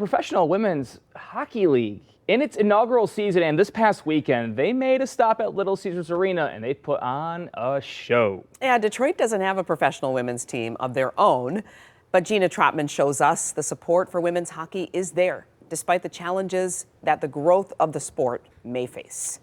Professional Women's Hockey League in its inaugural season, and this past weekend they made a stop at Little Caesars Arena and they put on a show. Yeah, Detroit doesn't have a professional women's team of their own, but Gina Trotman shows us the support for women's hockey is there, despite the challenges that the growth of the sport may face.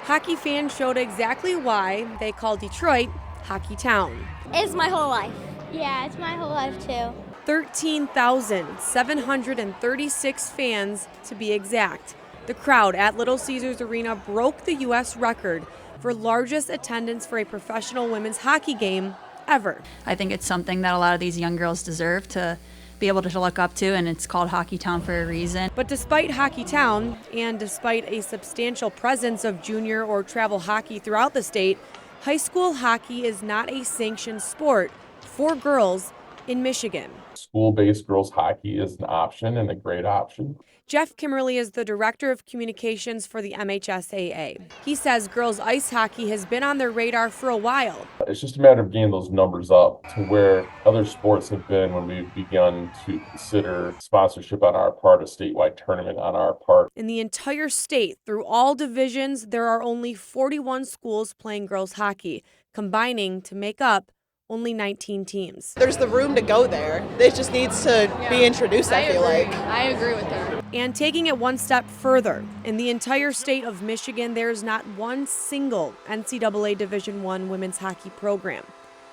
Hockey fans showed exactly why they call Detroit Hockeytown. It's my whole life. Yeah, it's my whole life too. 13,736 fans to be exact. The crowd at Little Caesars Arena broke the U.S. record for largest attendance for a professional women's hockey game ever. I think it's something that a lot of these young girls deserve to be able to look up to, and it's called Hockeytown for a reason. But despite Hockeytown, and despite a substantial presence of junior or travel hockey throughout the state, high school hockey is not a sanctioned sport for girls in Michigan. School-based girls hockey is an option and a great option. Jeff Kimmerly is the director of communications for the MHSAA. He says girls ice hockey has been on their radar for a while. It's just a matter of getting those numbers up to where other sports have been when we've begun to consider sponsorship on our part, a statewide tournament on our part. In the entire state, through all divisions, there are only 41 schools playing girls hockey, combining to make up only 19 teams. There's the room to go there. It just needs to be introduced, I feel like. I agree with her. And taking it one step further, in the entire state of Michigan, there is not one single NCAA Division I women's hockey program.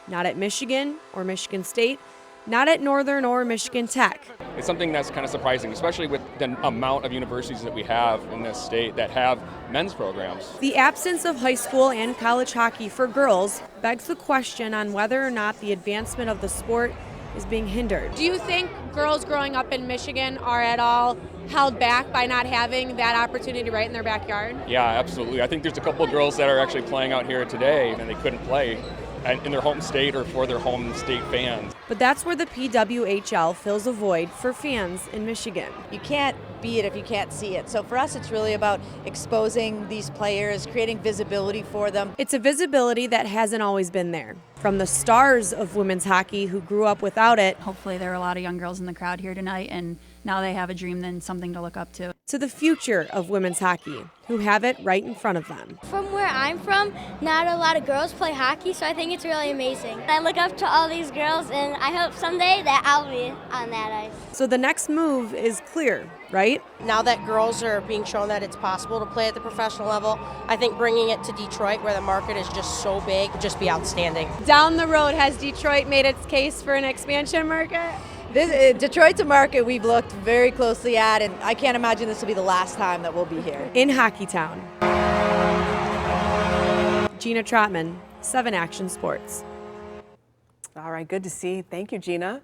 Not at Michigan or Michigan State, not at Northern or Michigan Tech. It's something that's kind of surprising, especially with the amount of universities that we have in this state that have men's programs. The absence of high school and college hockey for girls begs the question on whether or not the advancement of the sport is being hindered. Do you think girls growing up in Michigan are at all held back by not having that opportunity right in their backyard? Yeah, absolutely. I think there's a couple of girls that are actually playing out here today and they couldn't play in their home state or for their home state fans. But that's where the PWHL fills a void for fans in Michigan. You can't be it if you can't see it. So for us, it's really about exposing these players, creating visibility for them. It's a visibility that hasn't always been there. From the stars of women's hockey who grew up without it. Hopefully there are a lot of young girls in the crowd here tonight, and now they have a dream and something to look up to. To the future of women's hockey, who have it right in front of them. From where I'm from, not a lot of girls play hockey, so I think it's really amazing. I look up to all these girls, and I hope someday that I'll be on that ice. So the next move is clear, right? Now that girls are being shown that it's possible to play at the professional level, I think bringing it to Detroit, where the market is just so big, would just be outstanding. Down the road, has Detroit made its case for an expansion market? Detroit's a market we've looked very closely at, and I can't imagine this will be the last time that we'll be here. In Hockeytown. Gina Trotman, 7 Action Sports. All right, good to see. Thank you, Gina.